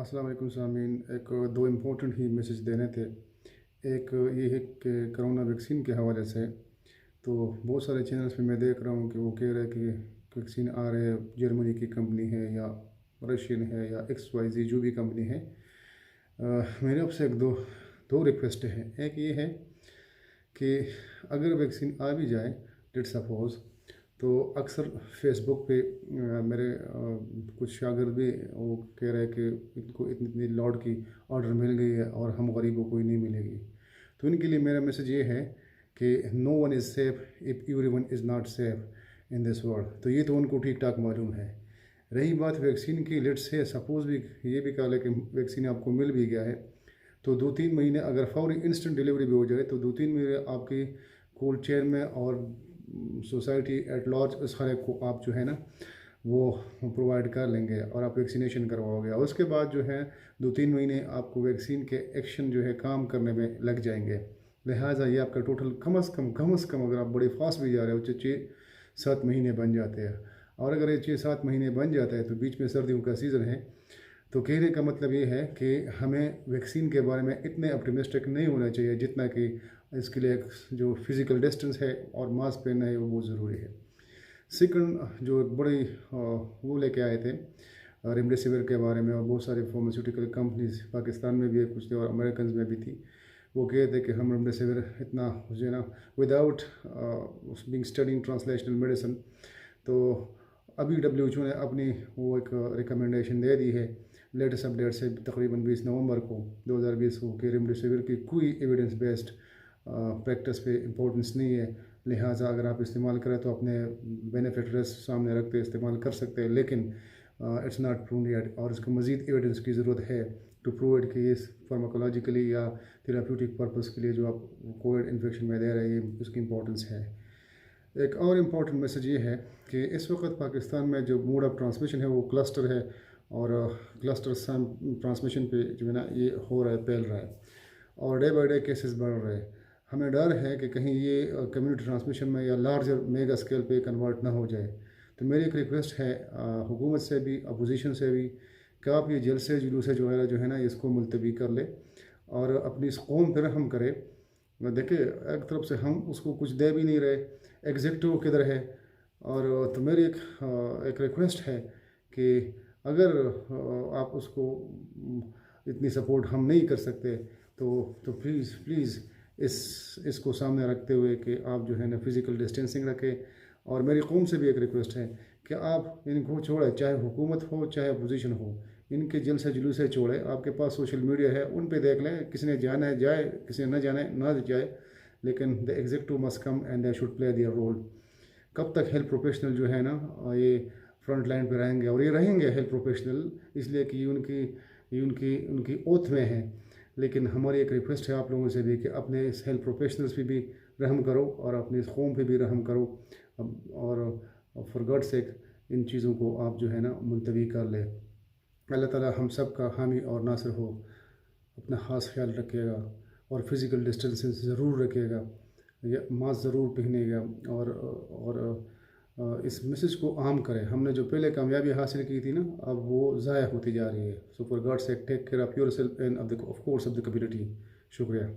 अस्सलाम वालेकुम सामीन। एक दो इम्पोर्टेंट ही मैसेज देने थे। एक ये है कि कोरोना वैक्सीन के हवाले से तो बहुत सारे चैनल्स पे मैं देख रहा हूँ कि वो कह रहे हैं कि वैक्सीन आ रहे हैं, जर्मनी की कंपनी है या रशियन है या XYZ जो भी कंपनी है। मेरे आपसे एक दो दो रिक्वेस्ट है। एक ये है कि अगर वैक्सीन आ भी जाए, लेट सपोज, तो अक्सर फेसबुक पे मेरे कुछ शागिर्द भी वो कह रहे हैं कि इनको इतनी इतनी लॉट की ऑर्डर मिल गई है और हम गरीबों को ही नहीं मिलेगी। तो इनके लिए मेरा मैसेज ये है कि no one is safe if everyone is not safe in this world. तो ये तो उनको ठीक ठाक मालूम है। रही बात वैक्सीन की, लेट्स से सपोज भी ये भी कहा ले कि वैक्सीन आपको मिल भी गया है, तो 2-3 महीने अगर फौरी इंस्टेंट डिलीवरी भी हो जाए तो 2-3 महीने आपकी कोल्ड चेन में और सोसाइटी एट लार्ज उस हर एक को आप जो है ना वो प्रोवाइड कर लेंगे और आप वैक्सीनेशन करवाओगे। और उसके बाद जो है 2-3 महीने आपको वैक्सीन के एक्शन जो है काम करने में लग जाएंगे। लिहाजा ये आपका टोटल कम अज़ कम अगर आप बड़े फास्ट भी जा रहे हो तो 6-7 महीने बन जाते हैं। और अगर ये 6-7 महीने बन जाता है तो बीच में सर्दियों का सीज़न है। तो कहने का मतलब ये है कि हमें वैक्सीन के बारे में इतने ऑप्टिमिस्टिक नहीं होना चाहिए जितना कि इसके लिए जो फिज़िकल डिस्टेंस है और मास्क पहनना है वो बहुत ज़रूरी है। सेकंड, जो बड़ी वो लेके आए थे रेमडेसिविर के बारे में, और बहुत सारी फार्मास्यूटिकल कंपनीज पाकिस्तान में भी है कुछ थे और अमेरिकन में भी थी, वो कहे थे कि हम रेमडेसिविर इतना जो है ना without being studying translational medicine. तो अभी WHO ने अपनी वो एक रिकमेंडेशन दे दी है लेटेस्ट अपडेट से तकरीबन 20 नवंबर को 2020 को कि रेमडेसिविर की कोई एविडेंस बेस्ड प्रैक्टिस पे इम्पोर्टेंस नहीं है। लिहाजा अगर आप इस्तेमाल करें तो अपने बेनिफिट रिस्क सामने रखते इस्तेमाल कर सकते हैं, लेकिन इट्स नॉट प्रूवन येट और इसको मज़ीद एविडेंस की ज़रूरत है टू प्रूव इट कि इस फार्माकोलॉजिकली या थेराप्यूटिक पर्पस के लिए जो आप कोविड इन्फेक्शन में दे रहे हैं उसकी इम्पोर्टेंस है। एक और इम्पॉर्टेंट मैसेज ये है कि इस वक्त पाकिस्तान में जो मोड ऑफ ट्रांसमिशन है वो क्लस्टर है और क्लस्टर ट्रांसमिशन पे जो है ना ये हो रहा है, फैल रहा है और डे बाई डे केसेस बढ़ रहे हैं। हमें डर है कि कहीं ये कम्युनिटी ट्रांसमिशन में या लार्जर मेगा स्केल पे कन्वर्ट ना हो जाए। तो मेरी एक रिक्वेस्ट है हुकूमत से भी, अपोजिशन से भी, कि आप ये जलसे जुलूसे जो है ना इसको मुलतवी कर ले और अपनी इस कौम पर रहम करे। देखिए, एक तरफ से हम उसको कुछ दे भी नहीं रहे, एग्जीक्यूटिव किधर है। और तो मेरी एक रिक्वेस्ट है कि अगर आप उसको इतनी सपोर्ट हम नहीं कर सकते तो प्लीज़ इसको सामने रखते हुए कि आप जो है ना फिज़िकल डिस्टेंसिंग रखें। और मेरी कौम से भी एक रिक्वेस्ट है कि आप इनको छोड़ें, चाहे हुकूमत हो चाहे अपोजिशन हो, इनके जलसे जुलूसे छोड़े। आपके पास सोशल मीडिया है, उन पे देख लें, किसी ने जाना है जाए, किसी ने न जाना है ना जाए, लेकिन the executive must come and they should play their role. कब तक हेल्थ प्रोफेशनल जो है ना ये फ्रंट लाइन पे रहेंगे, और ये रहेंगे हेल्थ प्रोफेशनल इसलिए कि ये उनकी उनकी ओथ में है। लेकिन हमारी एक रिक्वेस्ट है आप लोगों से भी कि अपने इस हेल्थ प्रोफेशनल्स पे भी रहम करो और अपने इस कौम पे भी रहम करो और फॉर गॉड सेक इन चीज़ों को आप जो है ना मुलतवी कर ले। अल्लाह ताला हम सब का हामी और नासिर हो। अपना ख़ास ख्याल रखिएगा और फिज़िकल डिस्टेंसिंग ज़रूर रखिएगा, या मास्क ज़रूर पहनिएगा और इस मैसेज को आम करें। हमने जो पहले कामयाबी हासिल की थी ना, अब वो ज़ाया होती जा रही है। So for God sake take care of yourself and of course of the community. शुक्रिया।